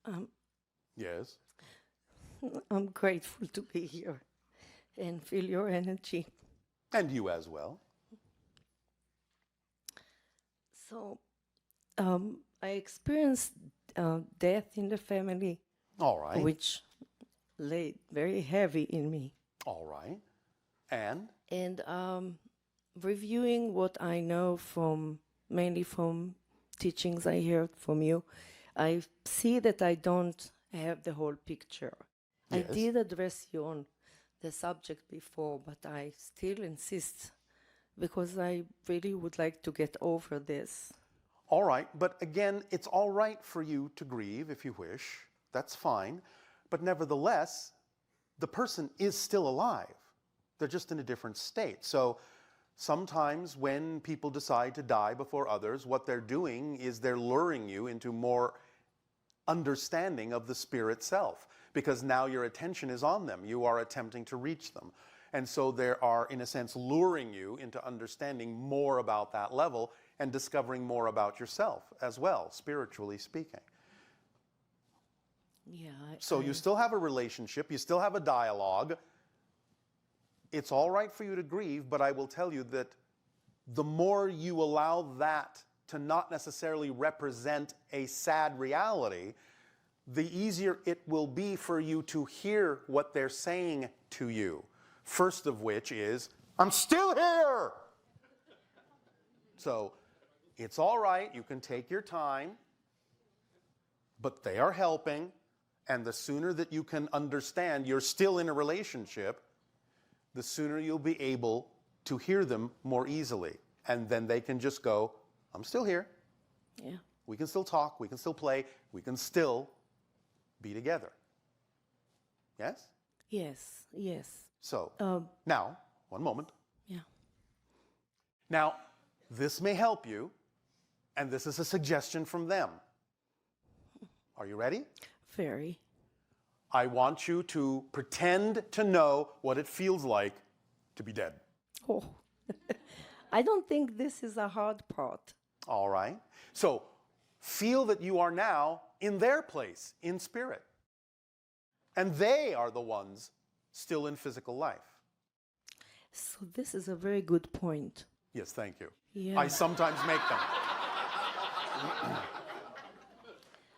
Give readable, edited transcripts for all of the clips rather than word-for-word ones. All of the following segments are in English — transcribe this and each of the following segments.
Um, Yes. I'm grateful to be here and feel your energy. And you as well. So, I experienced death in the family, All right. which laid very heavy in me. All right. And? And reviewing what I know from mainly from teachings I heard from you, I see that I don't have the whole picture. I Yes. did address you on the subject before, but I still insist because I really would like to get over this. All right. But again, it's all right for you to grieve if you wish. That's fine. But nevertheless, the person is still alive. They're just in a different state. So sometimes when people decide to die before others, what they're doing is they're luring you into more understanding of the spirit self, because now your attention is on them. You are attempting to reach them. And so they are, in a sense, luring you into understanding more about that level and discovering more about yourself as well, spiritually speaking. Yeah. So you still have a relationship, you still have a dialogue. It's all right for you to grieve, but I will tell you that the more you allow that to not necessarily represent a sad reality, the easier it will be for you to hear what they're saying to you. First of which is, I'm still here! So it's all right, you can take your time, but they are helping, and the sooner that you can understand you're still in a relationship, the sooner you'll be able to hear them more easily. And then they can just go, I'm still here. Yeah. We can still talk, we can still play, we can still be together. Yes? Yes. Yes. So, now, one moment. Yeah. Now, this may help you, and this is a suggestion from them. Are you ready? Very. I want you to pretend to know what it feels like to be dead. Oh. I don't think this is a hard part. All right? So, feel that you are now in their place, in spirit. And they are the ones still in physical life. So this is a very good point. Yes, thank you. Yeah. I sometimes make them.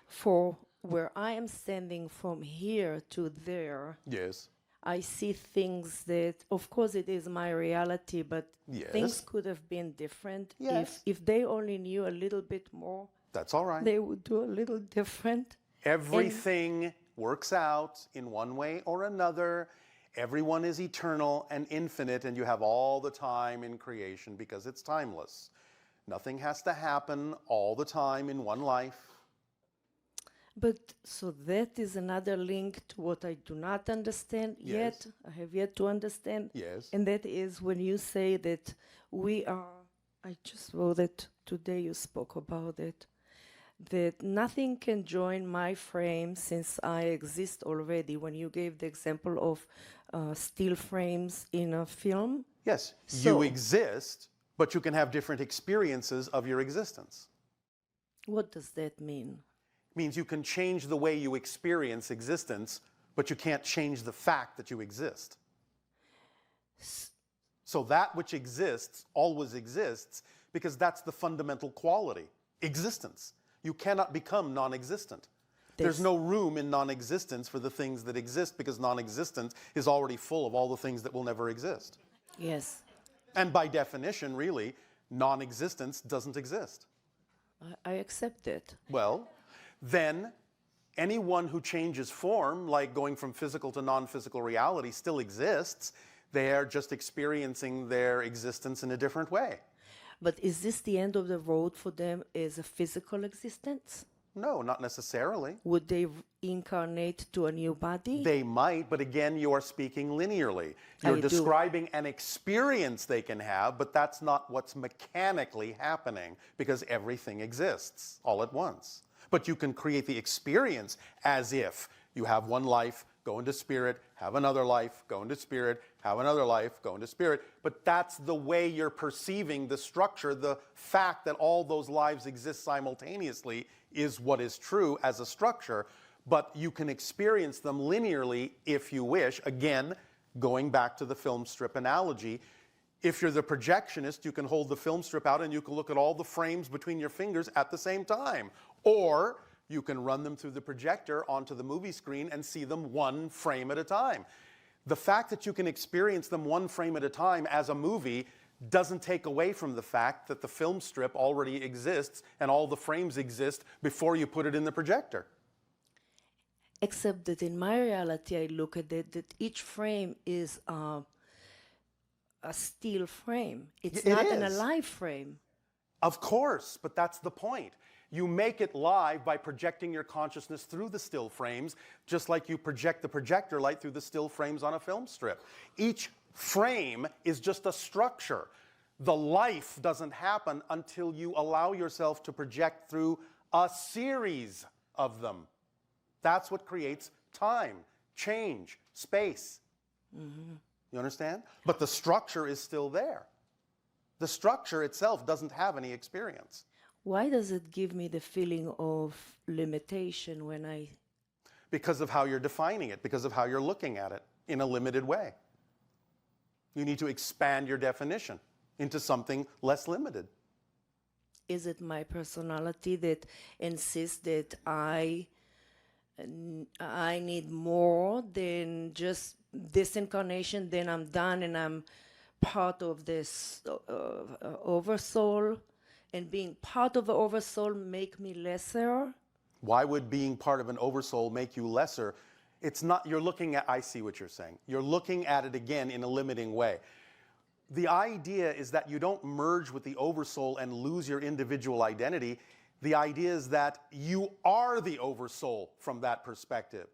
For where I am standing from here to there, Yes. I see things that, of course, it is my reality, but Yes. things could have been different. Yes. If they only knew a little bit more, That's all right. they would do a little different. Everything works out in one way or another. Everyone is eternal and infinite, and you have all the time in creation because it's timeless. Nothing has to happen all the time in one life. But so that is another link to what I do not understand yet. I have yet to understand. Yes. And that is when you say that we are, I just wrote it today, you spoke about it, that nothing can join my frame since I exist already. When you gave the example of still frames in a film. Yes, So- you exist, but you can have different experiences of your existence. What does that mean? Means you can change the way you experience existence, but you can't change the fact that you exist. So that which exists always exists because that's the fundamental quality, existence. You cannot become non-existent. There's no room in non-existence for the things that exist because non-existence is already full of all the things that will never exist. Yes, And by definition, really, non-existence doesn't exist. I accept it. Well, then anyone who changes form, like going from physical to non-physical reality, still exists. They are just experiencing their existence in a different way. But is this the end of the road for them as a physical existence? No, not necessarily. Would they incarnate to a new body? They might, but again, you are speaking linearly. You're I do. describing an experience they can have, but that's not what's mechanically happening because everything exists all at once. But you can create the experience as if you have one life, go into spirit, have another life, go into spirit, have another life, go into spirit. But that's the way you're perceiving the structure. The fact that all those lives exist simultaneously is what is true as a structure. but you can experience them linearly if you wish. Again, going back to the film strip analogy, if you're the projectionist, you can hold the film strip out and you can look at all the frames between your fingers at the same time. Or you can run them through the projector onto the movie screen and see them one frame at a time. The fact that you can experience them one frame at a time as a movie doesn't take away from the fact that the film strip already exists and all the frames exist before you put it in the projector. Except that in my reality, I look at it that each frame is a still frame. It's It not is. an alive frame. Of course, but that's the point. You make it live by projecting your consciousness through the still frames, just like you project the projector light through the still frames on a film strip. Each frame is just a structure. The life doesn't happen until you allow yourself to project through a series of them. That's what creates time, change, space. You understand? But the structure is still there. The structure itself doesn't have any experience. Why does it give me the feeling of limitation when I... Because of how you're defining it, because of how you're looking at it in a limited way. You need to expand your definition into something less limited. Is it my personality that insists that I need more than just this incarnation, then I'm done and I'm part of this oversoul? And being part of the oversoul make me lesser? Why would being part of an oversoul make you lesser? It's not, you're looking at, I see what you're saying. You're looking at it again in a limiting way. The idea is that you don't merge with the oversoul and lose your individual identity. The idea is that you are the oversoul from that perspective.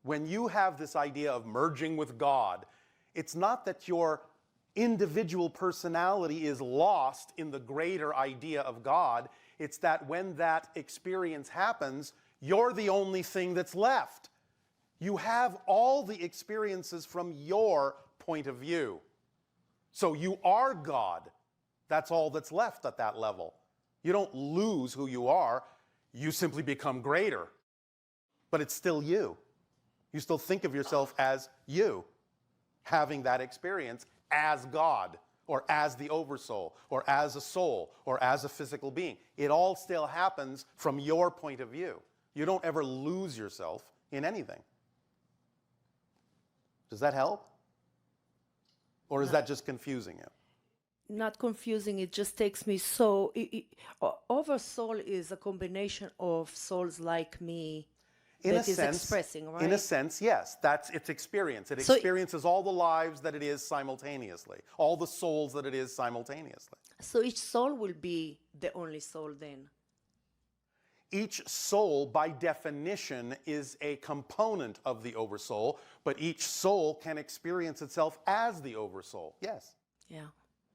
When you have this idea of merging with God, it's not that your individual personality is lost in the greater idea of God. It's that when that experience happens, you're the only thing that's left. You have all the experiences from your point of view. So you are God. That's all that's left at that level. You don't lose who you are. You simply become greater. But it's still you. You still think of yourself as you, having that experience as God, or as the oversoul, or as a soul, or as a physical being. It all still happens from your point of view. You don't ever lose yourself in anything. Does that help? Or is that just confusing you? Not confusing, it just takes me so... Oversoul is a combination of souls like me that is expressing, right? In a sense, yes. That's its experience. It experiences all the lives that it is simultaneously, all the souls that it is simultaneously. So each soul will be the only soul then? Each soul, by definition, is a component of the oversoul, but each soul can experience itself as the oversoul. Yes. Yeah.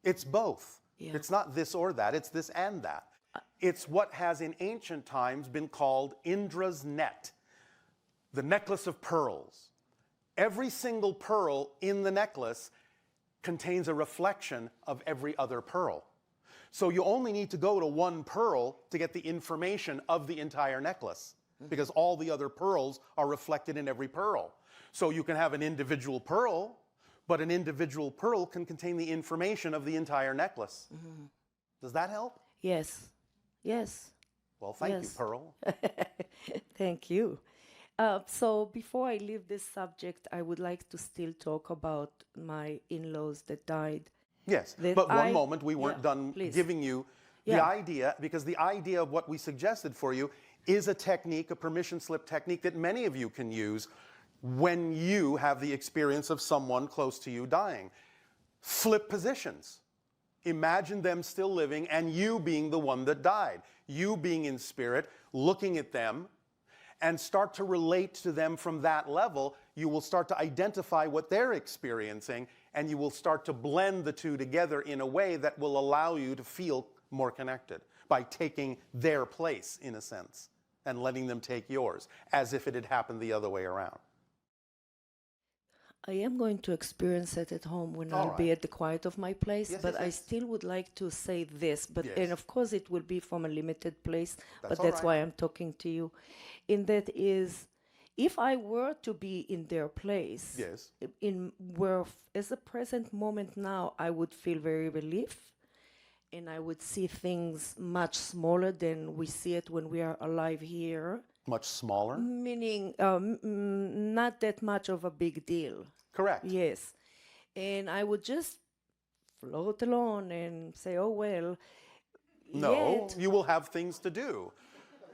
It's both. Yeah. It's not this or that. It's this and that. It's what has in ancient times been called Indra's net, the necklace of pearls. Every single pearl in the necklace contains a reflection of every other pearl. So you only need to go to one pearl to get the information of the entire necklace, because all the other pearls are reflected in every pearl. So you can have an individual pearl, but an individual pearl can contain the information of the entire necklace. Does that help? Yes. Yes. Well, thank you, Pearl. Thank you. So before I leave this subject, I would like to still talk about my in-laws that died. Yes, but one moment, we weren't done please. giving you the idea, because the idea of what we suggested for you is a technique, a permission slip technique that many of you can use when you have the experience of someone close to you dying. Flip positions. Imagine them still living and you being the one that died. You being in spirit, looking at them, and start to relate to them from that level. You will start to identify what they're experiencing, and you will start to blend the two together in a way that will allow you to feel more connected by taking their place, in a sense, and letting them take yours, as if it had happened the other way around. I am going to experience it at home when I'll be at the quiet of my place, but I still would like to say this, and of course it will be from a limited place, but that's why I'm talking to you. In that is, if I were to be in their place, Yes. in where as a present moment now, I would feel very relief, and I would see things much smaller than we see it when we are alive here. Much smaller? Meaning, not that much of a big deal. Correct. Yes. And I would just float along and say, oh, well, No, yet, you will have things to do.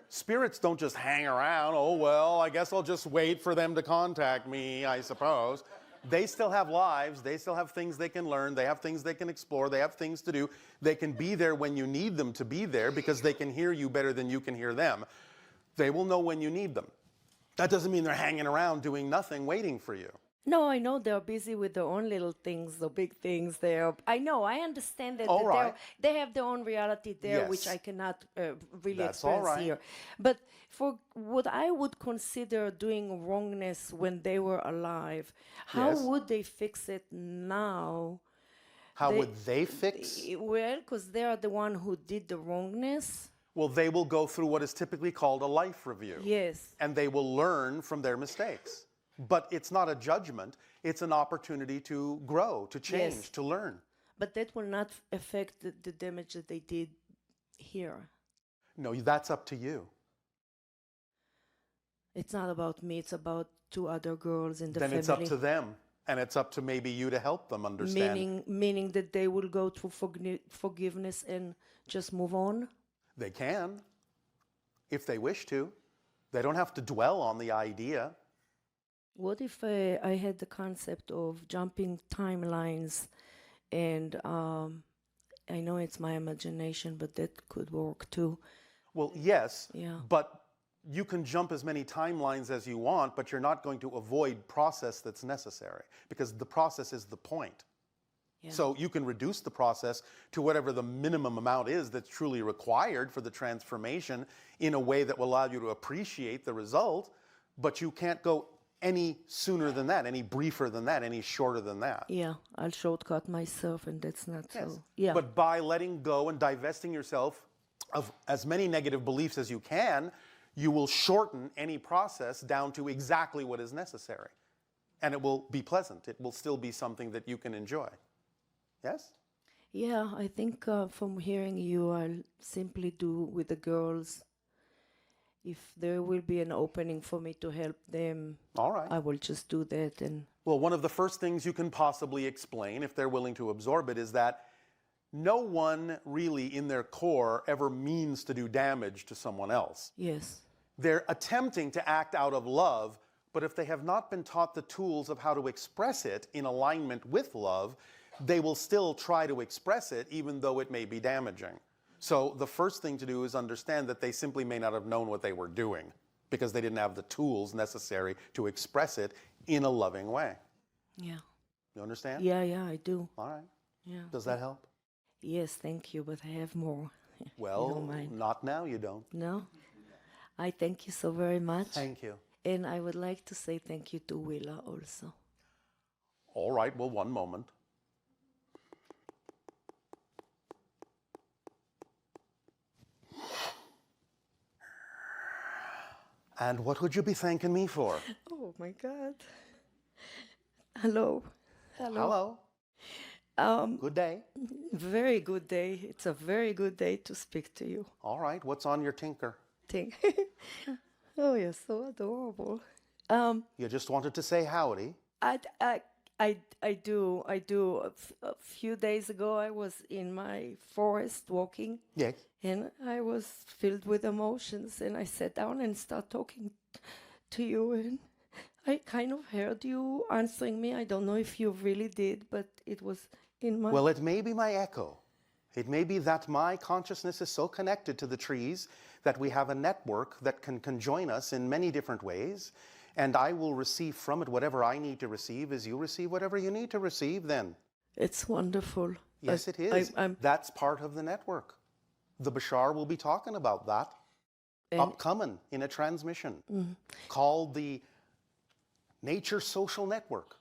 Spirits don't just hang around. Oh, well, I guess I'll just wait for them to contact me, I suppose. They still have lives. They still have things they can learn. They have things they can explore. They have things to do. They can be there when you need them to be there because they can hear you better than you can hear them. They will know when you need them. That doesn't mean they're hanging around doing nothing, waiting for you. no, I know they're busy with their own little things, the big things there. I know, I understand that, All that right. they have their own reality there, which Yes. I cannot really That's all experience right. here. But for what I would consider doing wrongness when they were alive, how Yes. would they fix it now? How They- would they fix? Well, because they are the one who did the wrongness. Well, they will go through what is typically called a life review. Yes. And they will learn from their mistakes. But it's not a judgment, it's an opportunity to grow, to change, Yes. to learn. But that will not affect the damage that they did here. No, that's up to you. It's not about me, it's about two other girls in the Then family. it's up to them. And it's up to maybe you to help them understand. Meaning that they will go through forgiveness and just move on? They can, if they wish to. They don't have to dwell on the idea. What if I had the concept of jumping timelines and I know it's my imagination, but that could work too. Well, yes, Yeah. but you can jump as many timelines as you want, but you're not going to avoid process that's necessary because the process is the point. Yeah. So you can reduce the process to whatever the minimum amount is that's truly required for the transformation in a way that will allow you to appreciate the result, but you can't go any sooner than that, any briefer than that, any shorter than that. Yeah, I'll shortcut myself, and that's not Yes. so. Yeah. But by letting go and divesting yourself of as many negative beliefs as you can, you will shorten any process down to exactly what is necessary. And it will be pleasant. It will still be something that you can enjoy. Yes? Yeah, I think from hearing you, I'll simply do with the girls. If there will be an opening for me to help them, All right. I will just do that. And Well, one of the first things you can possibly explain, if they're willing to absorb it, is that no one really in their core ever means to do damage to someone else. yes, They're attempting to act out of love, but if they have not been taught the tools of how to express it in alignment with love, they will still try to express it even though it may be damaging. So the first thing to do is understand that they simply may not have known what they were doing because they didn't have the tools necessary to express it in a loving way. yeah, You understand? yeah, I do. All right. Yeah. Does that help? Yes, thank you, but I have more. You Well, don't mind. not now, you don't. No? I thank you so very much. Thank you. And I would like to say thank you to Willa also. All right, well, one moment. And what would you be thanking me for? Oh my God. Hello. Hello. Good day. Very good day. It's a very good day to speak to you. All right, what's on your tinker? Thing. Oh, you're so adorable. You just wanted to say howdy. I do. A few days ago, I was in my forest walking, Yes. and I was filled with emotions, and I sat down and started talking to you, and I kind of heard you answering me. I don't know if you really did, but it was in my... Well, it may be my echo. It may be that my consciousness is so connected to the trees that we have a network that can conjoin us in many different ways, and I will receive from it whatever I need to receive as you receive whatever you need to receive then. It's wonderful. Yes, it is. I'm That's part of the network. The Bashar will be talking about that upcoming in a transmission called the Nature Social Network.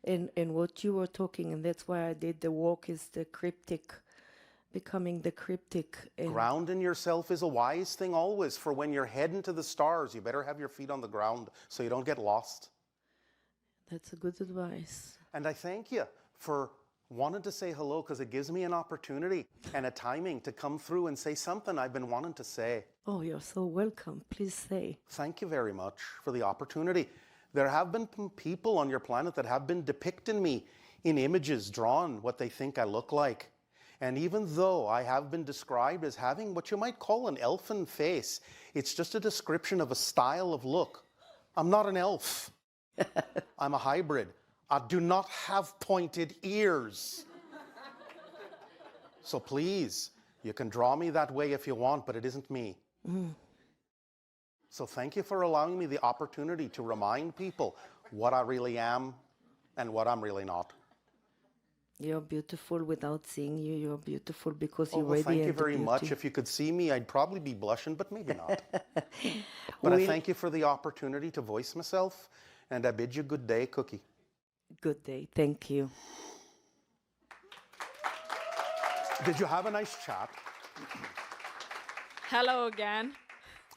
and what you were talking, and that's why I did the walk, is the cryptic becoming the cryptic. And Grounding yourself is a wise thing always. For when you're heading to the stars, you better have your feet on the ground so you don't get lost. that's a good advice. And I thank you for wanting to say hello, because it gives me an opportunity and a timing to come through and say something I've been wanting to say. Oh, you're so welcome. Please say. Thank you very much for the opportunity. There have been people on your planet that have been depicting me in images, drawn what they think I look like. And even though I have been described as having what you might call an elfin face, it's just a description of a style of look. I'm not an elf. I'm a hybrid. I do not have pointed ears. So please, you can draw me that way if you want, but it isn't me. So thank you for allowing me the opportunity to remind people what I really am and what I'm really not. You're beautiful without seeing you. You're beautiful because Oh, you well, radiate thank you very beauty. much. If you could see me, I'd probably be blushing, but maybe not. But I thank you for the opportunity to voice myself, and I bid you good day, Cookie. Good day. Thank you. Did you have a nice chat? Hello again.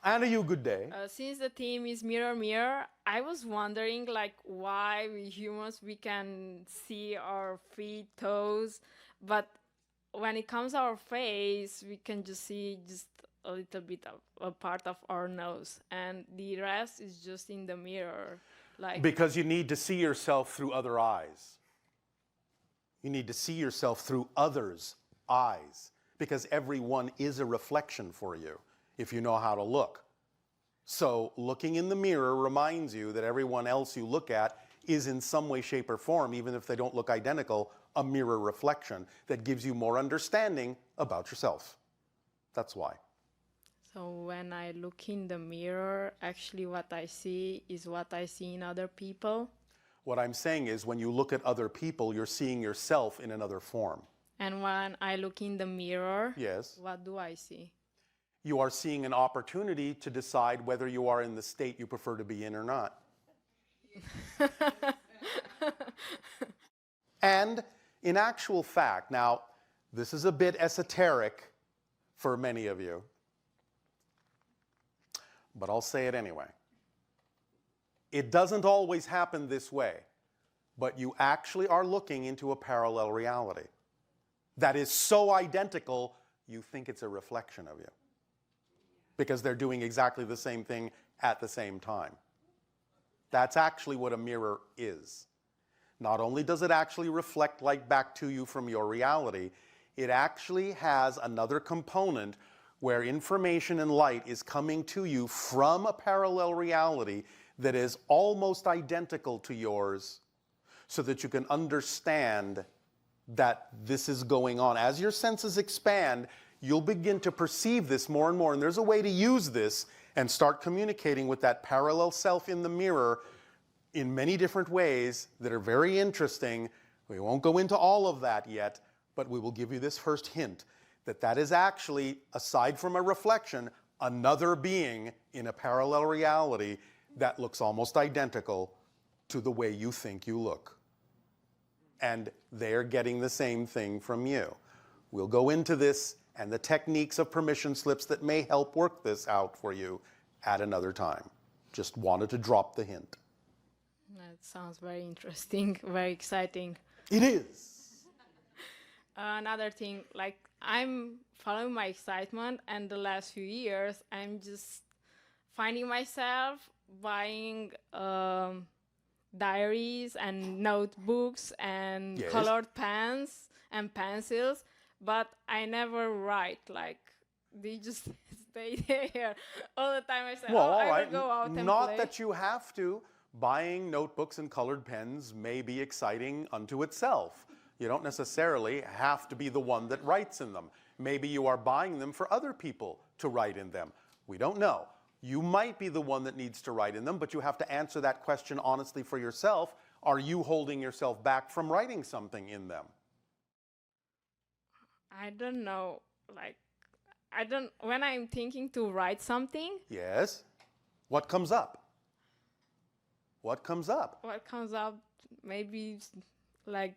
And you good day. Since the theme is mirror, mirror, I was wondering like why we humans we can see our feet, toes, but when it comes to our face, we can just see just a little bit of a part of our nose, and the rest is just in the mirror. Like Because you need to see yourself through other eyes. You need to see yourself through others' eyes, because everyone is a reflection for you if you know how to look. So looking in the mirror reminds you that everyone else you look at is in some way, shape, or form, even if they don't look identical, a mirror reflection that gives you more understanding about yourself. That's why. so when I look in the mirror, actually what I see is what I see in other people. What I'm saying is when you look at other people, you're seeing yourself in another form. And when I look in the mirror, Yes. what do I see? You are seeing an opportunity to decide whether you are in the state you prefer to be in or not. And in actual fact, now, this is a bit esoteric for many of you, but I'll say it anyway. It doesn't always happen this way, but you actually are looking into a parallel reality that is so identical, you think it's a reflection of you, because they're doing exactly the same thing at the same time. That's actually what a mirror is. Not only does it actually reflect light back to you from your reality, it actually has another component where information and light is coming to you from a parallel reality that is almost identical to yours, so that you can understand that this is going on. As your senses expand, you'll begin to perceive this more and more. And there's a way to use this and start communicating with that parallel self in the mirror in many different ways that are very interesting. We won't go into all of that yet, but we will give you this first hint, that that is actually, aside from a reflection, another being in a parallel reality that looks almost identical to the way you think you look. And they're getting the same thing from you. We'll go into this and the techniques of permission slips that may help work this out for you at another time. Just wanted to drop the hint. That sounds very interesting, very exciting. It is. Another thing, like I'm following my excitement, and the last few years, I'm just finding myself buying diaries and notebooks and Yes. colored pens and pencils, but I never write. Like they just stay there all the time. I say, Well, oh, all I right. will go out and Not play. that you have to. Buying notebooks and colored pens may be exciting unto itself. You don't necessarily have to be the one that writes in them. Maybe you are buying them for other people to write in them. We don't know. You might be the one that needs to write in them, but you have to answer that question honestly for yourself. Are you holding yourself back from writing something in them? I don't know. Like I don't. When I'm thinking to write something, Yes. What comes up? What comes up? what comes up maybe like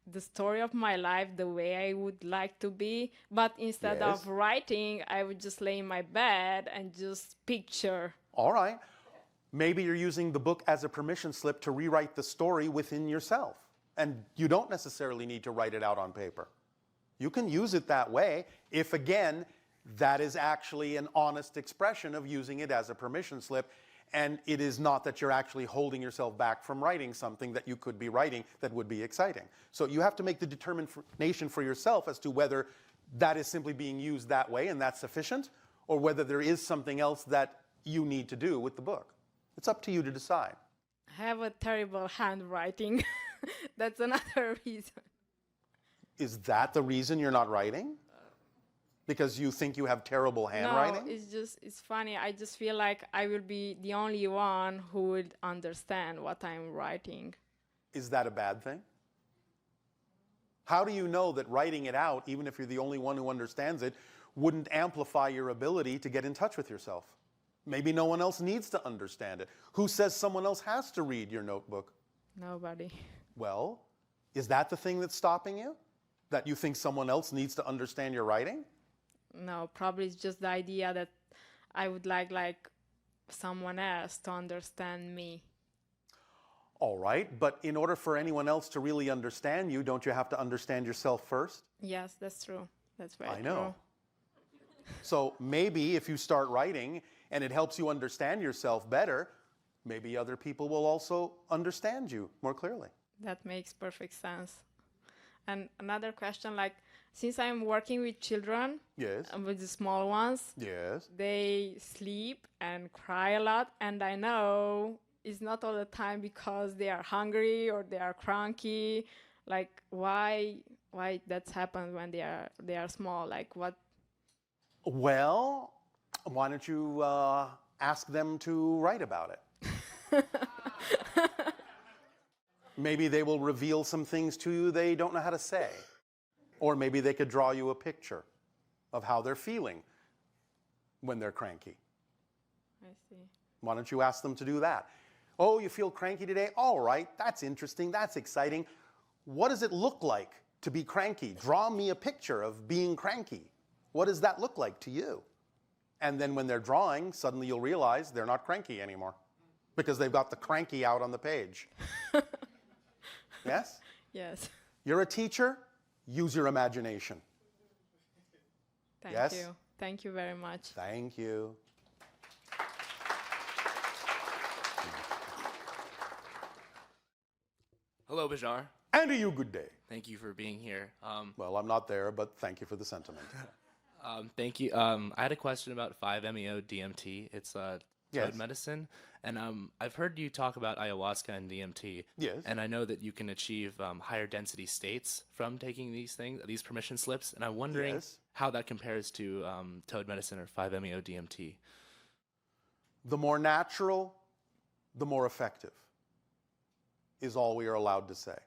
the story of my life the way I would like to be. But instead Yes. of writing, I would just lay in my bed and just picture. All right. Maybe you're using the book as a permission slip to rewrite the story within yourself. And you don't necessarily need to write it out on paper. You can use it that way if, again, that is actually an honest expression of using it as a permission slip. And it is not that you're actually holding yourself back from writing something that you could be writing that would be exciting. So you have to make the determination for yourself as to whether that is simply being used that way and that's sufficient, or whether there is something else that you need to do with the book. It's up to you to decide. I have a terrible handwriting. That's another reason. Is that the reason you're not writing? Because you think you have terrible handwriting? No, it's funny. I just feel like I will be the only one who would understand what I'm writing. Is that a bad thing? How do you know that writing it out, even if you're the only one who understands it, wouldn't amplify your ability to get in touch with yourself? Maybe no one else needs to understand it. Who says someone else has to read your notebook? Nobody. Well, is that the thing that's stopping you? That you think someone else needs to understand your writing? No, probably it's just the idea that I would like someone else to understand me. All right, but in order for anyone else to really understand you, don't you have to understand yourself first? Yes, that's true. That's very I know. true. So maybe if you start writing and it helps you understand yourself better, maybe other people will also understand you more clearly. That makes perfect sense. And another question, since I'm working with children, Yes. with the small ones, Yes. they sleep and cry a lot, and I know it's not all the time because they are hungry or they are cranky. Why that's happened when they are small? What? Well, why don't you ask them to write about it? Maybe they will reveal some things to you they don't know how to say. Or maybe they could draw you a picture of how they're feeling when they're cranky. I see. Why don't you ask them to do that? Oh, you feel cranky today? All right, that's interesting, that's exciting. What does it look like to be cranky? Draw me a picture of being cranky. What does that look like to you? And then when they're drawing, suddenly you'll realize they're not cranky anymore because they've got the cranky out on the page. Yes? Yes. You're a teacher, use your imagination. Thank Yes? you. Thank you very much. Thank you. Hello, Bashar. And to you, good day. Thank you for being here. Well, I'm not there, but thank you for the sentiment. Thank you. I had a question about 5-MeO-DMT. It's Yes. toad medicine, and I've heard you talk about ayahuasca and DMT. Yes. And I know that you can achieve higher density states from taking these permission slips, and I'm wondering Yes. how that compares to toad medicine or 5-MeO-DMT. The more natural, the more effective, is all we are allowed to say.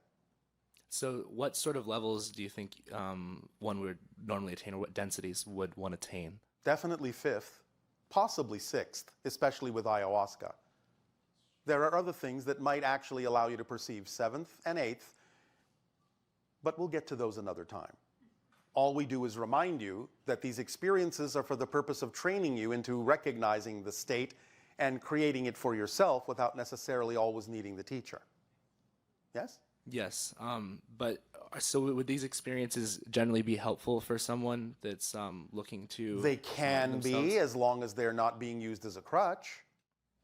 So what sort of levels do you think one would normally attain, or what densities would one attain? Definitely fifth, possibly sixth, especially with ayahuasca. There are other things that might actually allow you to perceive seventh and eighth, but we'll get to those another time. All we do is remind you that these experiences are for the purpose of training you into recognizing the state and creating it for yourself without necessarily always needing the teacher. Yes? Yes, but so would these experiences generally be helpful for someone that's looking to? They can themselves? be, as long as they're not being used as a crutch.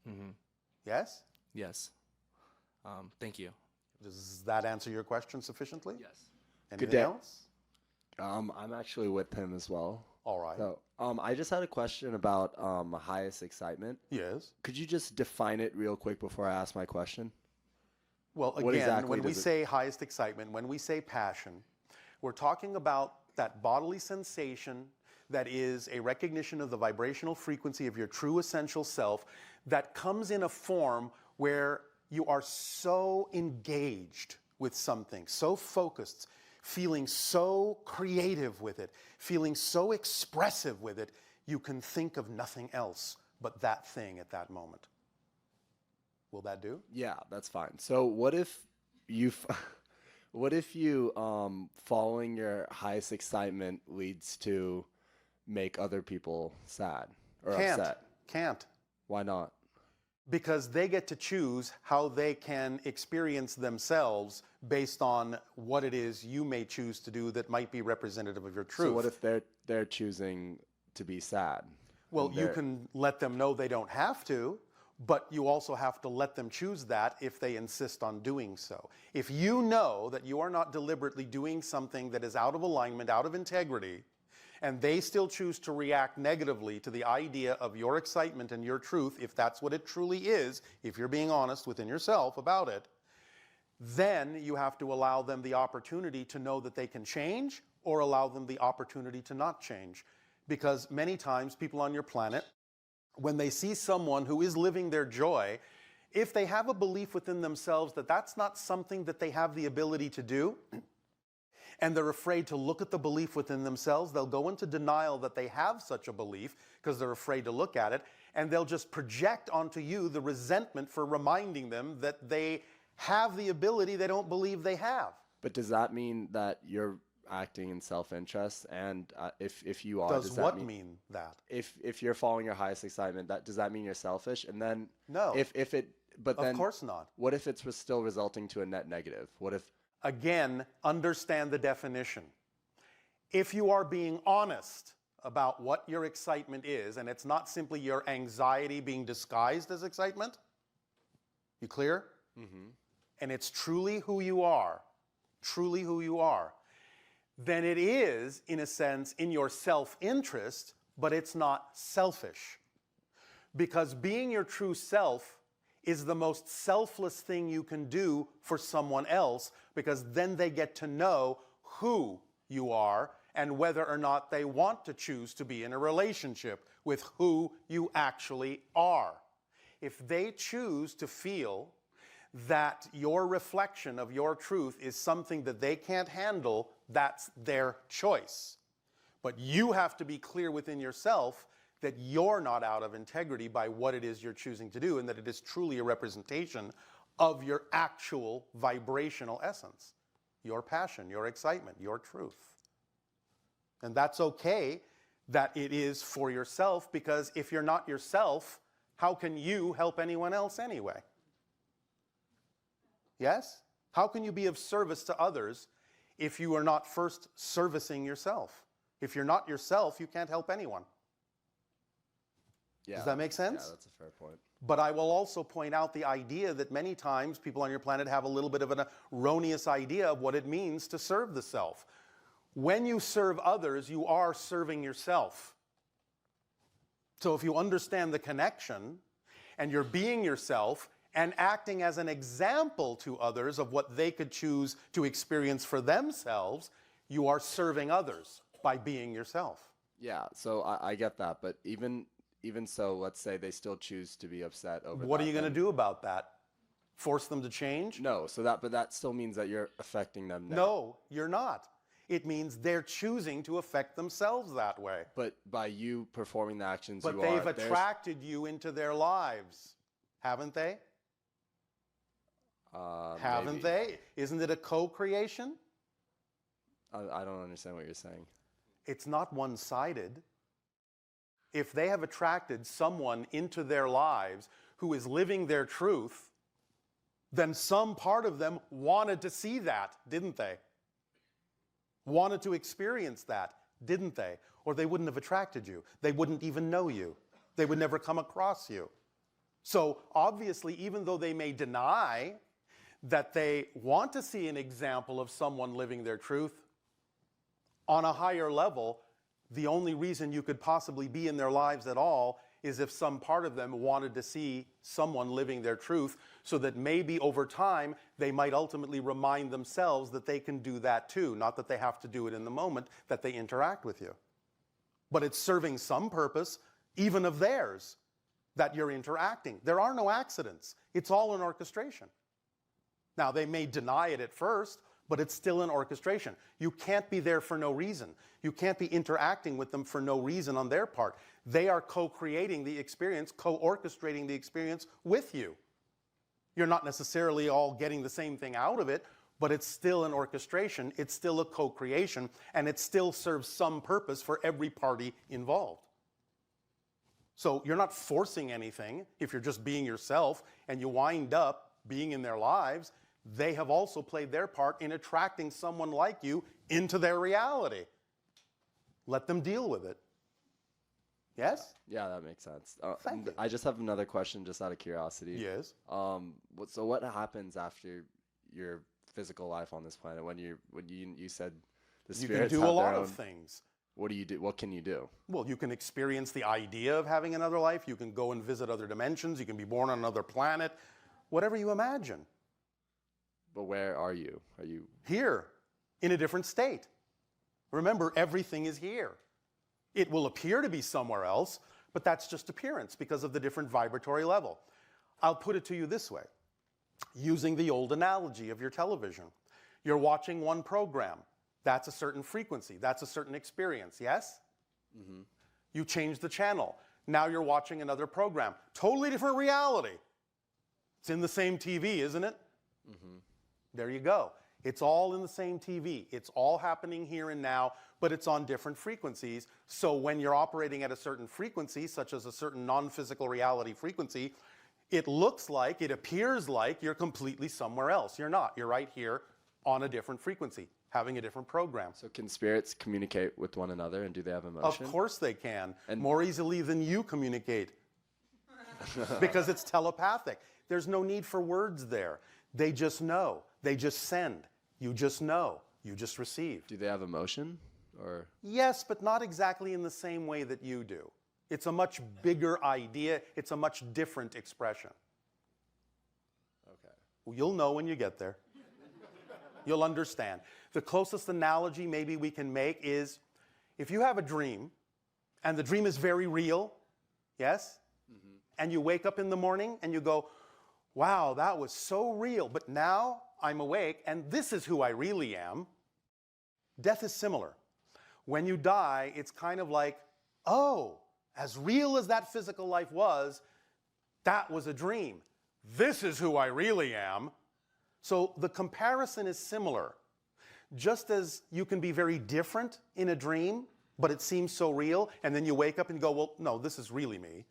Mm-hmm. Yes? Yes. Thank you. Does that answer your question sufficiently? Yes. Anything day. else? I'm actually with him as well. All right. So, I just had a question about highest excitement. Yes. Could you just define it real quick before I ask my question? Well, What again, exactly when we does it- say highest excitement, when we say passion, we're talking about that bodily sensation that is a recognition of the vibrational frequency of your true essential self that comes in a form where you are so engaged with something, so focused, feeling so creative with it, feeling so expressive with it, you can think of nothing else but that thing at that moment. Will that do? Yeah, that's fine. So what if you What if you following your highest excitement leads to make other people sad or upset? Can't. Why not? Because they get to choose how they can experience themselves based on what it is you may choose to do that might be representative of your truth. So what if they're choosing to be sad? Well, you can let them know they don't have to, but you also have to let them choose that if they insist on doing so. If you know that you are not deliberately doing something that is out of alignment, out of integrity, and they still choose to react negatively to the idea of your excitement and your truth, if that's what it truly is, if you're being honest within yourself about it, then you have to allow them the opportunity to know that they can change, or allow them the opportunity to not change. Because many times people on your planet, when they see someone who is living their joy, if they have a belief within themselves that that's not something that they have the ability to do, and they're afraid to look at the belief within themselves, they'll go into denial that they have such a belief because they're afraid to look at it, and they'll just project onto you the resentment for reminding them that they have the ability they don't believe they have. But does that mean that you're acting in self-interest? And if you are, Does that what mean that? If you're following your highest excitement, does that mean you're selfish? And then No. But then of course not. What if it's still resulting to a net negative? What if? Again, understand the definition. If you are being honest about what your excitement is, and it's not simply your anxiety being disguised as excitement, you clear? Mm-hmm. And it's truly who you are, then it is, in a sense, in your self-interest, but it's not selfish. Because being your true self is the most selfless thing you can do for someone else, because then they get to know who you are and whether or not they want to choose to be in a relationship with who you actually are. If they choose to feel that your reflection of your truth is something that they can't handle, that's their choice. But you have to be clear within yourself that you're not out of integrity by what it is you're choosing to do, and that it is truly a representation of your actual vibrational essence, your passion, your excitement, your truth. And that's okay that it is for yourself, because if you're not yourself, how can you help anyone else anyway? Yes? How can you be of service to others if you are not first servicing yourself? If you're not yourself, you can't help anyone. Yeah, Does that make sense? Yeah, that's a fair point. But I will also point out the idea that many times people on your planet have a little bit of an erroneous idea of what it means to serve the self. When you serve others, you are serving yourself. So if you understand the connection, and you're being yourself and acting as an example to others of what they could choose to experience for themselves, you are serving others by being yourself. Yeah, so I get that, but even so, let's say they still choose to be upset over that. What are you going to do about that? Force them to change? No, but that still means that you're affecting them. No, you're not. It means they're choosing to affect themselves that way. But by you performing the actions, but they've attracted you into their lives, haven't they? Haven't they? Isn't it a co-creation? I don't understand what you're saying. It's not one-sided. If they have attracted someone into their lives who is living their truth, then some part of them wanted to see that, didn't they? Wanted to experience that, didn't they? Or they wouldn't have attracted you. They wouldn't even know you. They would never come across you. So obviously, even though they may deny that they want to see an example of someone living their truth, on a higher level, the only reason you could possibly be in their lives at all is if some part of them wanted to see someone living their truth, so that maybe over time they might ultimately remind themselves that they can do that too, not that they have to do it in the moment that they interact with you. But it's serving some purpose, even of theirs, that you're interacting. There are no accidents. It's all an orchestration. Now, they may deny it at first, but it's still an orchestration. You can't be there for no reason. You can't be interacting with them for no reason on their part. They are co-creating the experience, co-orchestrating the experience with you. You're not necessarily all getting the same thing out of it, but it's still an orchestration, it's still a co-creation, and it still serves some purpose for every party involved. So you're not forcing anything if you're just being yourself and you wind up being in their lives. They have also played their part in attracting someone like you into their reality. Let them deal with it. Yes? Yeah, that makes sense. Thank you. I just have another question, just out of curiosity. Yes. So what happens after your physical life on this planet when you said the You can spirits do have a their lot own, of things. What do you do? What can you do? Well, you can experience the idea of having another life. You can go and visit other dimensions. You can be born on another planet. Whatever you imagine. But where are you? Are you Here, in a different state. Remember, everything is here. It will appear to be somewhere else, but that's just appearance because of the different vibratory level. I'll put it to you this way, using the old analogy of your television. You're watching one program. That's a certain frequency. That's a certain experience, yes? Mm-hmm. You change the channel. Now you're watching another program. Totally different reality. It's in the same TV, isn't it? Mm-hmm. There you go. It's all in the same TV. It's all happening here and now, but it's on different frequencies. So when you're operating at a certain frequency, such as a certain non-physical reality frequency, it looks like, it appears like you're completely somewhere else. You're not. You're right here on a different frequency, having a different program. So can spirits communicate with one another, and do they have emotion? Of course they can, And more easily than you communicate, because it's telepathic. There's no need for words there. They just know. They just send. You just know. You just receive. Do they have emotion? Or Yes, but not exactly in the same way that you do. It's a much bigger idea. It's a much different expression. okay. Well, you'll know when you get there. You'll understand. The closest analogy maybe we can make is if you have a dream and the dream is very real, yes? Mm-hmm. And you wake up in the morning and you go, wow, that was so real, but now I'm awake and this is who I really am. Death is similar. When you die, it's kind of like, oh, as real as that physical life was, that was a dream. This is who I really am. So the comparison is similar. Just as you can be very different in a dream, but it seems so real, and then you wake up and you go, well, no, this is really me.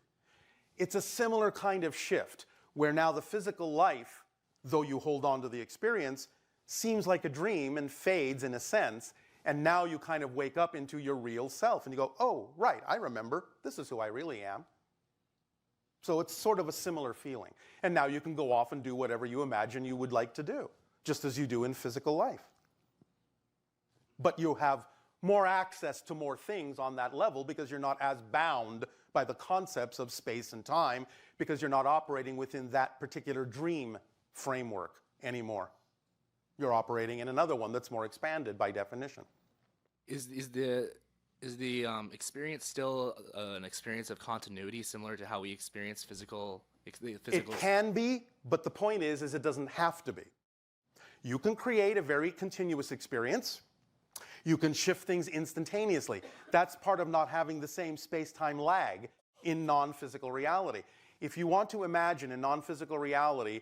It's a similar kind of shift, where now the physical life, though you hold on to the experience, seems like a dream and fades in a sense, and now you kind of wake up into your real self, and you go, oh, right, I remember, this is who I really am. So it's sort of a similar feeling. And now you can go off and do whatever you imagine you would like to do, just as you do in physical life. But you have more access to more things on that level because you're not as bound by the concepts of space and time, because you're not operating within that particular dream framework anymore. You're operating in another one that's more expanded by definition. Is the experience still an experience of continuity, similar to how we experience physical? It can be, but the point is it doesn't have to be. You can create a very continuous experience. You can shift things instantaneously. That's part of not having the same space-time lag in non-physical reality. If you want to imagine in non-physical reality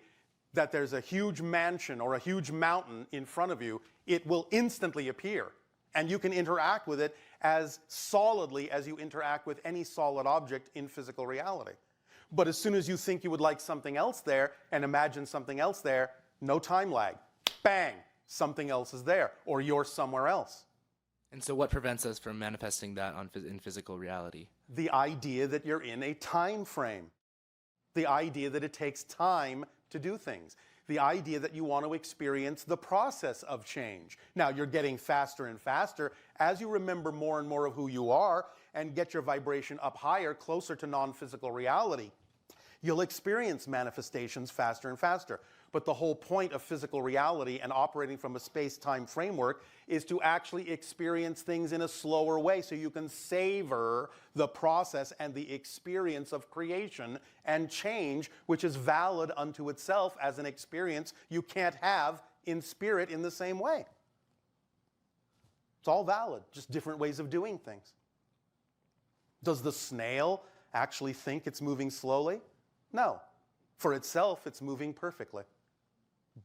that there's a huge mansion or a huge mountain in front of you, it will instantly appear. And you can interact with it as solidly as you interact with any solid object in physical reality. But as soon as you think you would like something else there and imagine something else there, no time lag. Bang! Something else is there, or you're somewhere else. And so what prevents us from manifesting that in physical reality? The idea that you're in a time frame. The idea that it takes time to do things. The idea that you want to experience the process of change. Now, you're getting faster and faster as you remember more and more of who you are and get your vibration up higher, closer to non-physical reality. You'll experience manifestations faster and faster. But the whole point of physical reality and operating from a space-time framework is to actually experience things in a slower way so you can savor the process and the experience of creation and change, which is valid unto itself as an experience you can't have in spirit in the same way. It's all valid, just different ways of doing things. Does the snail actually think it's moving slowly? No. For itself, it's moving perfectly.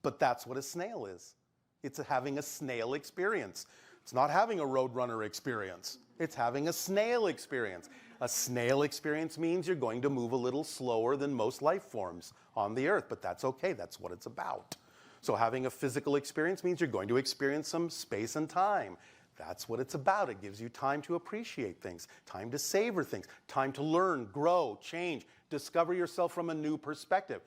But that's what a snail is. It's having a snail experience. It's not having a roadrunner experience. It's having a snail experience. A snail experience means you're going to move a little slower than most life forms on the earth, but that's okay. That's what it's about. So having a physical experience means you're going to experience some space and time. That's what it's about. It gives you time to appreciate things, time to savor things, time to learn, grow, change, discover yourself from a new perspective.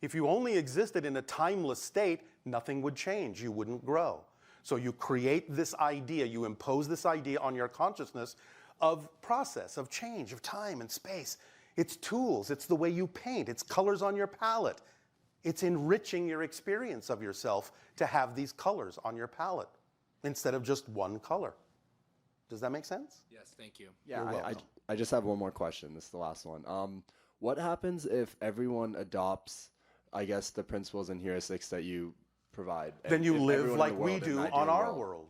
If you only existed in a timeless state, nothing would change. You wouldn't grow. So you create this idea, you impose this idea on your consciousness of process, of change, of time and space. It's tools, it's the way you paint, it's colors on your palette. It's enriching your experience of yourself to have these colors on your palette instead of just one color. Does that make sense? Yes, thank you. Yeah, I just have one more question. This is the last one. What happens if everyone adopts, I guess, the principles and heuristics that you provide? Then you if live everyone in like the we world in do an on ideal our world.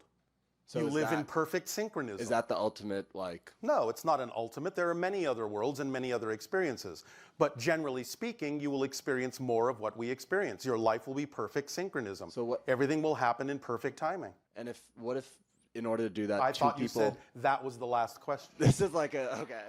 So you is live in that- perfect synchronism. Is that the ultimate, like... No, it's not an ultimate. There are many other worlds and many other experiences. But generally speaking, you will experience more of what we experience. Your life will be perfect synchronism. So what- Everything will happen in perfect timing. And what if, in order to do that, I two thought people... you said that was the last question. This is like a... Okay.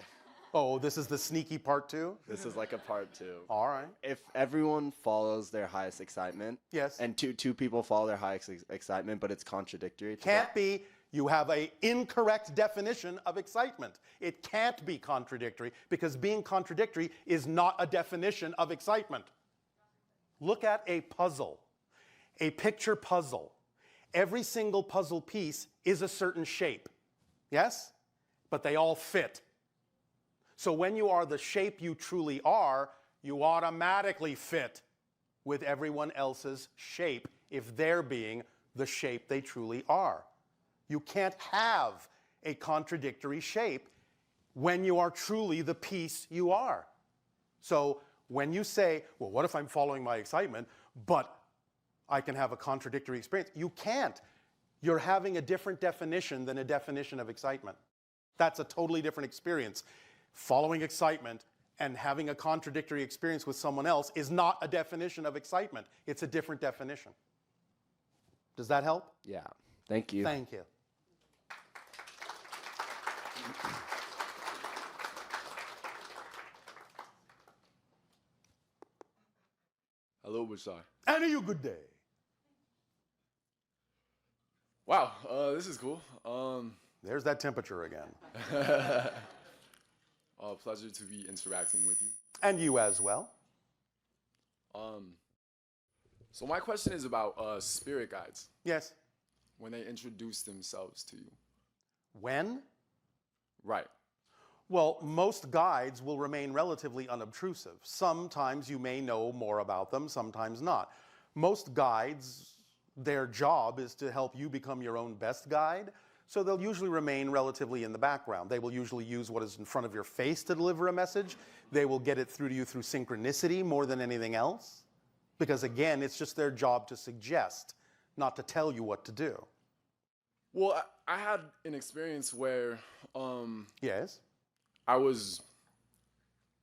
Oh, this is the sneaky part two? This is like a part 2. All right. If everyone follows their highest excitement... Yes. And two people follow their highest excitement, but it's contradictory to Can't that. be. You have an incorrect definition of excitement. It can't be contradictory because being contradictory is not a definition of excitement. Look at a puzzle, a picture puzzle. Every single puzzle piece is a certain shape, yes? But they all fit. So when you are the shape you truly are, you automatically fit with everyone else's shape if they're being the shape they truly are. You can't have a contradictory shape when you are truly the piece you are. So when you say, well, what if I'm following my excitement, but I can have a contradictory experience? You can't. You're having a different definition than a definition of excitement. That's a totally different experience. Following excitement and having a contradictory experience with someone else is not a definition of excitement. It's a different definition. Does that help? Yeah. Thank you. Thank you. Hello, Bashar. And a good day. Wow, this is cool. There's that temperature again. Pleasure to be interacting with you. And you as well. So my question is about spirit guides Yes. when they introduce themselves to you. When? Right. Well, most guides will remain relatively unobtrusive. Sometimes you may know more about them, sometimes not. Most guides, their job is to help you become your own best guide, so they'll usually remain relatively in the background. They will usually use what is in front of your face to deliver a message. They will get it through to you through synchronicity more than anything else, because again, it's just their job to suggest, not to tell you what to do. Well, I had an experience where Yes? I was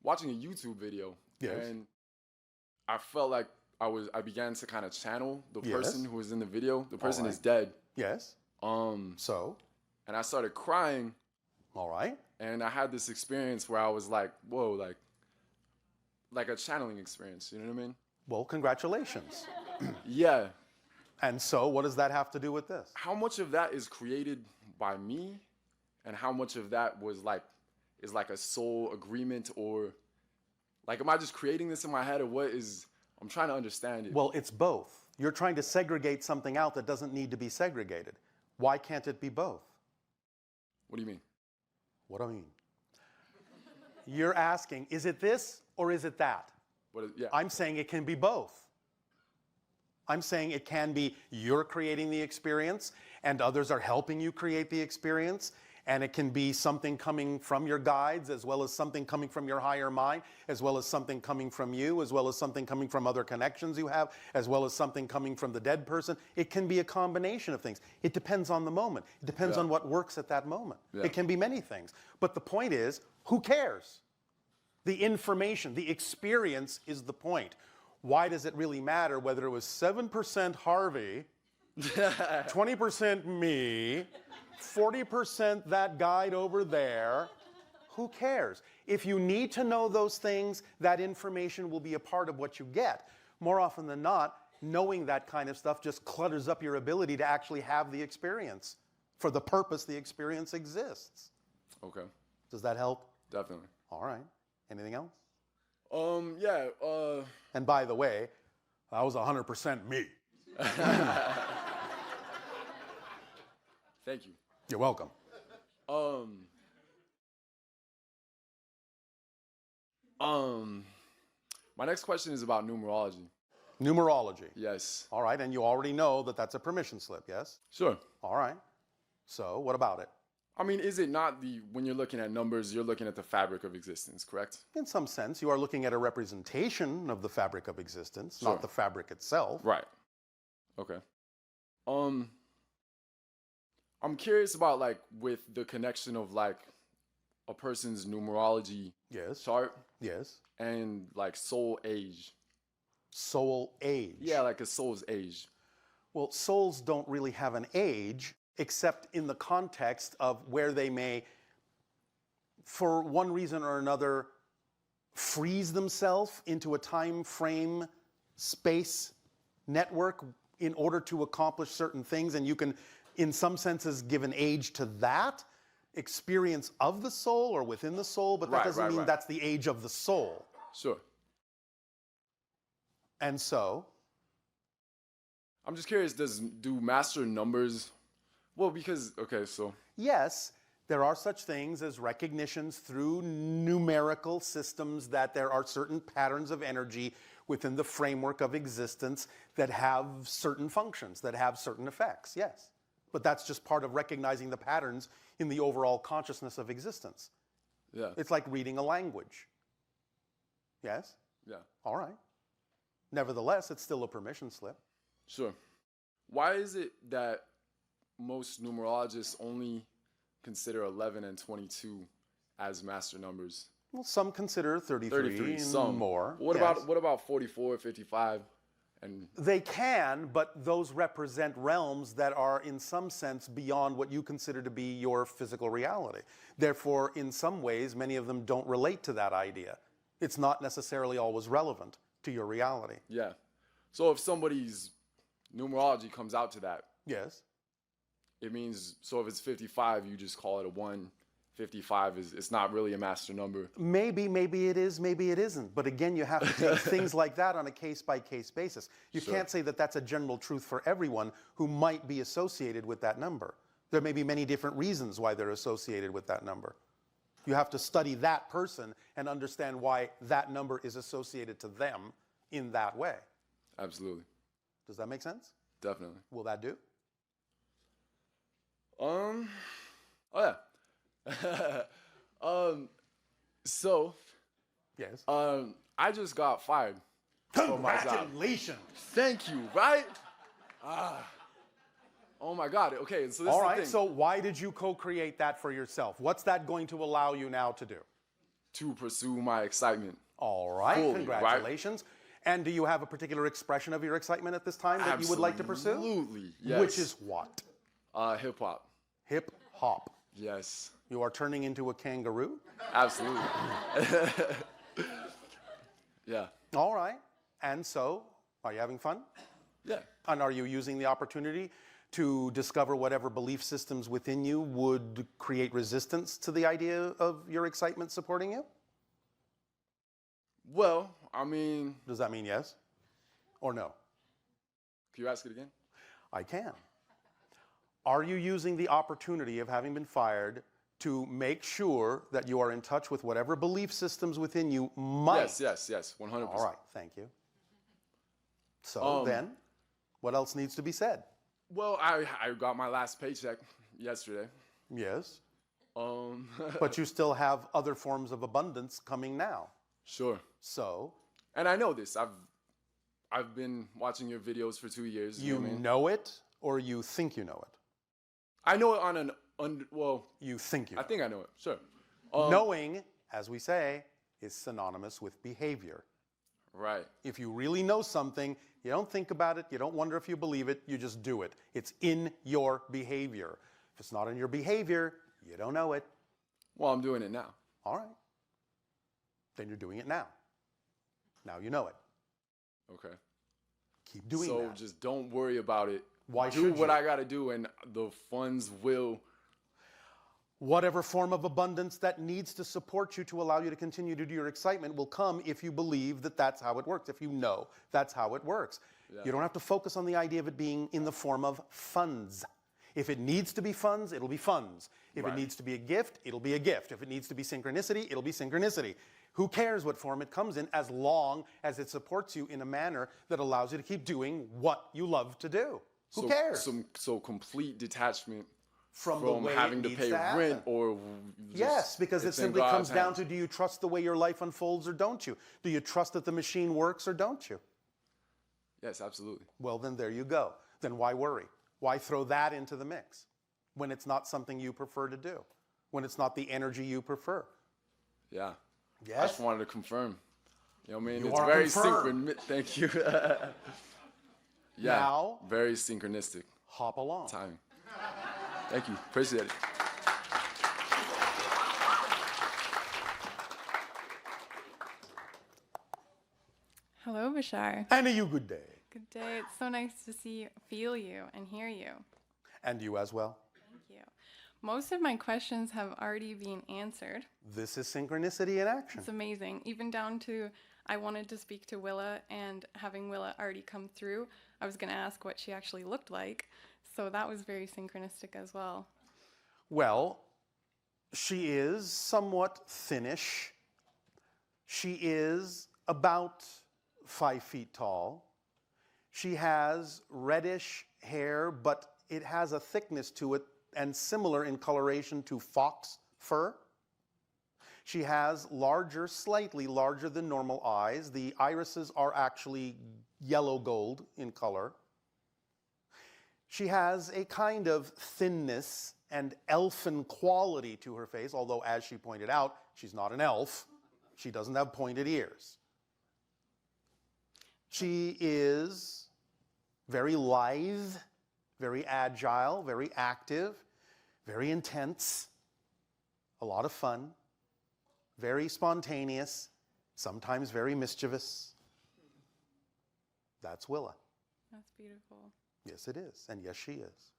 watching a YouTube video, Yes. and I felt like I began to kind of channel the Yes. person who was in the video. The person right. is dead. Yes? So? And I started crying, All right. and I had this experience where I was like, whoa, like a channeling experience, you know what I mean? Well, congratulations. Yeah. And so, what does that have to do with this? How much of that is created by me, and how much of that is like a soul agreement, or like, am I just creating this in my head, or what is? I'm trying to understand it. Well, it's both. You're trying to segregate something out that doesn't need to be segregated. Why can't it be both? What do you mean? What do I mean? You're asking, is it this or is it that? Yeah. I'm saying it can be both. I'm saying it can be you're creating the experience and others are helping you create the experience, and it can be something coming from your guides as well as something coming from your higher mind, as well as something coming from you, as well as something coming from other connections you have, as well as something coming from the dead person. It can be a combination of things. It depends on the moment. It depends on what works at that moment. Yeah. It can be many things. But the point is, who cares? The information, the experience is the point. Why does it really matter whether it was 7% Harvey 20% me, 40% that guide over there. Who cares? If you need to know those things, that information will be a part of what you get. More often than not, knowing that kind of stuff just clutters up your ability to actually have the experience for the purpose the experience exists. Okay. Does that help? Definitely. All right. Anything else? Yeah. And by the way, that was 100% me. Thank you. You're welcome. My next question is about numerology. Numerology. Yes. All right, and you already know that that's a permission slip, yes? Sure. All right. So, what about it? I mean, is it not when you're looking at numbers, you're looking at the fabric of existence, correct? In some sense, you are looking at a representation of the fabric of existence, Sure. not the fabric itself. Right. Okay. I'm curious about like with the connection of like a person's numerology Yes. chart Yes. and like soul age. Soul age. Yeah, like a soul's age. Well, souls don't really have an age, except in the context of where they may, for one reason or another, freeze themselves into a time frame, space, network in order to accomplish certain things. And you can, in some senses, give an age to that experience of the soul or within the soul, but that doesn't mean that's the age of the soul. Sure. And so, I'm just curious, do master numbers, well, because, okay, so. yes, there are such things as recognitions through numerical systems that there are certain patterns of energy within the framework of existence that have certain functions, that have certain effects, yes. But that's just part of recognizing the patterns in the overall consciousness of existence. Yeah. It's like reading a language. Yes? Yeah. All right. Nevertheless, it's still a permission slip. Sure. Why is it that most numerologists only consider 11 and 22 as master numbers? Well, some consider 33 and some more. What yes. about 44, 55, and They can, but those represent realms that are in some sense beyond what you consider to be your physical reality. Therefore, in some ways, many of them don't relate to that idea. It's not necessarily always relevant to your reality. yeah. So if somebody's numerology comes out to that, Yes. it means, so if it's 55, you just call it a 1. 55 it's not really a master number. Maybe it is, maybe it isn't. But again, you have to take things like that on a case-by-case basis. You Sure. can't say that that's a general truth for everyone who might be associated with that number. There may be many different reasons why they're associated with that number. You have to study that person and understand why that number is associated to them in that way. Absolutely. Does that make sense? Definitely. Will that do? Oh yeah. So Yes. I just got fired from my job. Congratulations. Thank you, right? Oh my God. Okay, so this All is the right, thing. so why did you co-create that for yourself? What's that going to allow you now to do? To pursue my excitement. All right, Fully, congratulations. And do you have a particular expression of your excitement at this time that you would like to pursue? Absolutely, yes. Which is what? Hip hop. Hip hop. Yes, You are turning into a kangaroo? absolutely. Yeah, All right. And so, are you having fun? yeah. And are you using the opportunity to discover whatever belief systems within you would create resistance to the idea of your excitement supporting you? Well, I mean, Does that mean yes or no? can you ask it again? I can. Are you using the opportunity of having been fired to make sure that you are in touch with whatever belief systems within you might? Yes, 100%. All right, thank you. So then, what else needs to be said? Well, I got my last paycheck yesterday. Yes, Um, but you still have other forms of abundance coming now. Sure. So And I know this. I've been watching your videos for 2 years. you know what I mean? know it or you think you know it? I know it on an well, You think you know I think I know it. Sure. Knowing, as we say, is synonymous with behavior. Right. If you really know something, You don't think about it. You don't wonder if you believe it. You just do it. It's in your behavior. If it's not in your behavior, you don't know it. Well, I'm doing it now. All right. Then you're doing it now. Now you know it. Okay. Keep doing so that. just don't worry about it. Why do should what you? I got to do, and the funds will. Whatever form of abundance that needs to support you to allow you to continue to do your excitement will come if you believe that that's how it works, if you know that's how it works. Yeah. You don't have to focus on the idea of it being in the form of funds. If it needs to be funds, it'll be funds. If Right. it needs to be a gift, it'll be a gift. If it needs to be synchronicity, it'll be synchronicity. Who cares what form it comes in as long as it supports you in a manner that allows you to keep doing what you love to do? Who cares? So complete detachment From the way it having to needs pay to happen. rent or just Yes, because it it's in simply God's comes down hands. to, do you trust the way your life unfolds or don't you? Do you trust that the machine works or don't you? Yes, absolutely. Well, then there you go. Then why worry? Why throw that into the mix when it's not something you prefer to do? When it's not the energy you prefer? Yeah. I Yes? just wanted to confirm. You know what I mean? You It's are very confirmed. synchronistic. Thank you. Yeah. Now- Very synchronistic Hop along. timing. Thank you. Appreciate it. Hello, Bashar. And a you good day. Good day. It's so nice to see, feel you, and hear you. And you as well. Thank you. Most of my questions have already been answered. This is synchronicity in action. It's amazing. Even down to I wanted to speak to Willa, and having Willa already come through, I was going to ask what she actually looked like. So that was very synchronistic as well. Well, she is somewhat thinnish. She is about 5 feet tall. She has reddish hair, but it has a thickness to it and similar in coloration to fox fur. She has larger, slightly larger than normal eyes. The irises are actually yellow gold in color. She has a kind of thinness and elfin quality to her face, although, as she pointed out, she's not an elf. She doesn't have pointed ears. She is very lithe, very agile, very active, very intense, a lot of fun, very spontaneous, sometimes very mischievous. That's Willa. That's beautiful. Yes, it is. And yes, she is.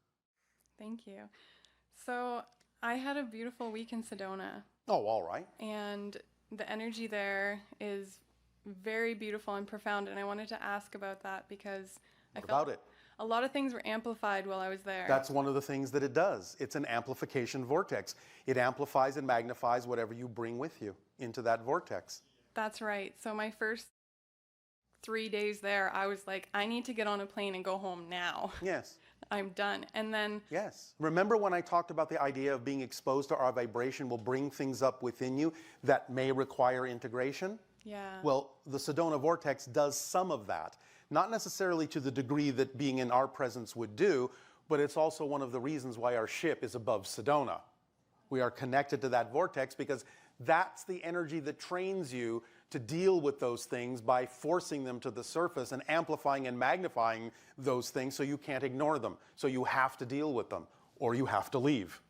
Thank you. So I had a beautiful week in Sedona, Oh, all right. and the energy there is very beautiful and profound, and I wanted to ask about that because I What felt about it? a lot of things were amplified while I was there. That's one of the things that it does. It's an amplification vortex. It amplifies and magnifies whatever you bring with you into that vortex. That's right. So my first 3 days there, I was like, I need to get on a plane and go home now. Yes. I'm done. And then, Yes. Remember when I talked about the idea of being exposed to our vibration will bring things up within you that may require integration? yeah. Well, the Sedona vortex does some of that. Not necessarily to the degree that being in our presence would do, but it's also one of the reasons why our ship is above Sedona. We are connected to that vortex because that's the energy that trains you to deal with those things by forcing them to the surface and amplifying and magnifying those things so you can't ignore them. So you have to deal with them or you have to leave.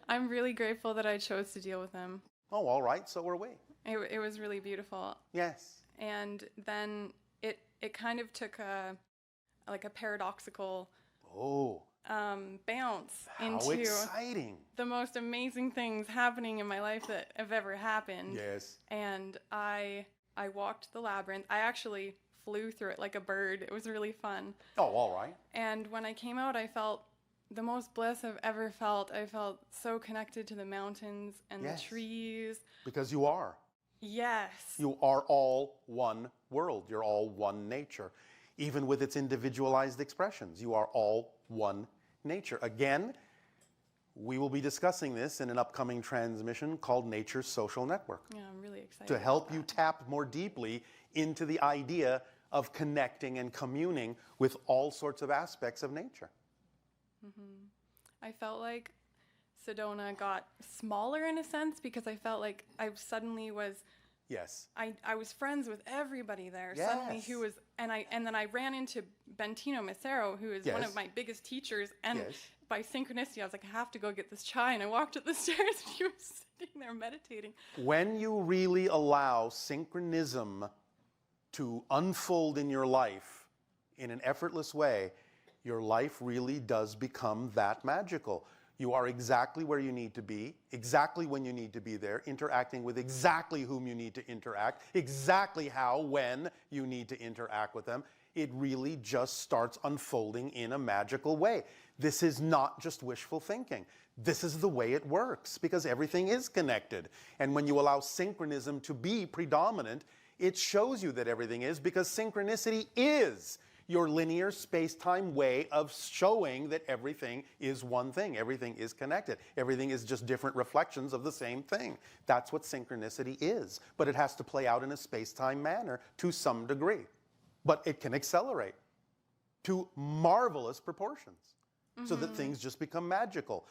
I'm really grateful that I chose to deal with them. Oh, all right, so are we. It was really beautiful. Yes. And then it kind of took a paradoxical Oh, bounce how into exciting. the most amazing things happening in my life that have ever happened. Yes. And I walked the labyrinth. I actually flew through it like a bird. It was really fun. Oh, all right. And when I came out, I felt the most bliss I've ever felt. I felt so connected to the mountains and Yes. the trees. Because you are. Yes. You are all one world. You're all one nature. Even with its individualized expressions, you are all one nature. Again, we will be discussing this in an upcoming transmission called Nature's Social Network Yeah, I'm really excited. to help about you that. tap more deeply into the idea of connecting and communing with all sorts of aspects of nature. I felt like Sedona got smaller in a sense because I felt like I suddenly was Yes. I was friends with everybody there suddenly who Yes. was, and then I ran into Bentino Macero, who is one Yes. of my biggest teachers, and Yes. by synchronicity I was like, I have to go get this chai, and I walked up the stairs and he was sitting there meditating. When you really allow synchronism to unfold in your life in an effortless way, your life really does become that magical. You are exactly where you need to be, exactly when you need to be there, interacting with exactly whom you need to interact, exactly how, when you need to interact with them. It really just starts unfolding in a magical way. This is not just wishful thinking. This is the way it works because everything is connected. And when you allow synchronism to be predominant, it shows you that everything is, because synchronicity is your linear space-time way of showing that everything is one thing. Everything is connected. Everything is just different reflections of the same thing. That's what synchronicity is. But it has to play out in a space-time manner to some degree. But it can accelerate to marvelous proportions so that things just become magical.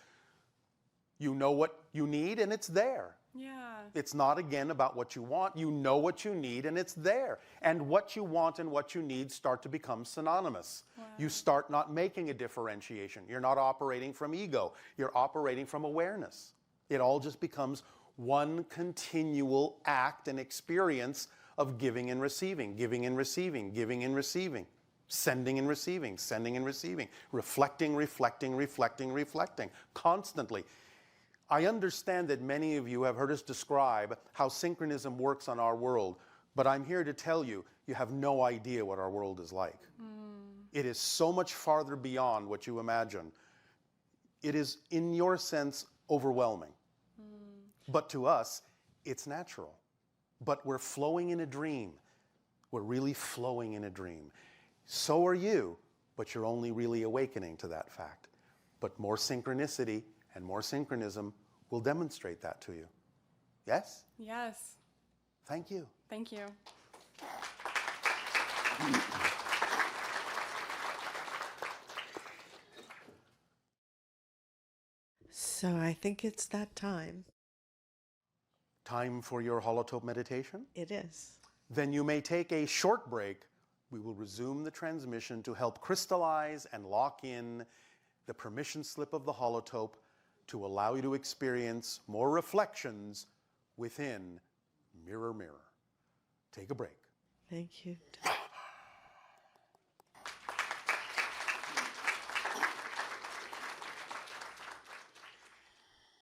You know what you need and it's there. Yeah. It's not, again, about what you want. You know what you need, and it's there. And what you want and what you need start to become synonymous. Wow. You start not making a differentiation. You're not operating from ego. You're operating from awareness. It all just becomes one continual act and experience of giving and receiving, giving and receiving, giving and receiving, sending and receiving, sending and receiving, reflecting, reflecting, reflecting, reflecting, constantly. I understand that many of you have heard us describe how synchronism works on our world, but I'm here to tell you, you have no idea what our world is like. It is so much farther beyond what you imagine. It is, in your sense, overwhelming. But to us, it's natural. But we're flowing in a dream. We're really flowing in a dream. So are you, but you're only really awakening to that fact. But more synchronicity and more synchronism will demonstrate that to you. Yes? Yes. Thank you. Thank you. So I think it's that time. Time for your holotope meditation? It is. Then you may take a short break. We will resume the transmission to help crystallize and lock in the permission slip of the holotope to allow you to experience more reflections within Mirror Mirror. Take a break. Thank you.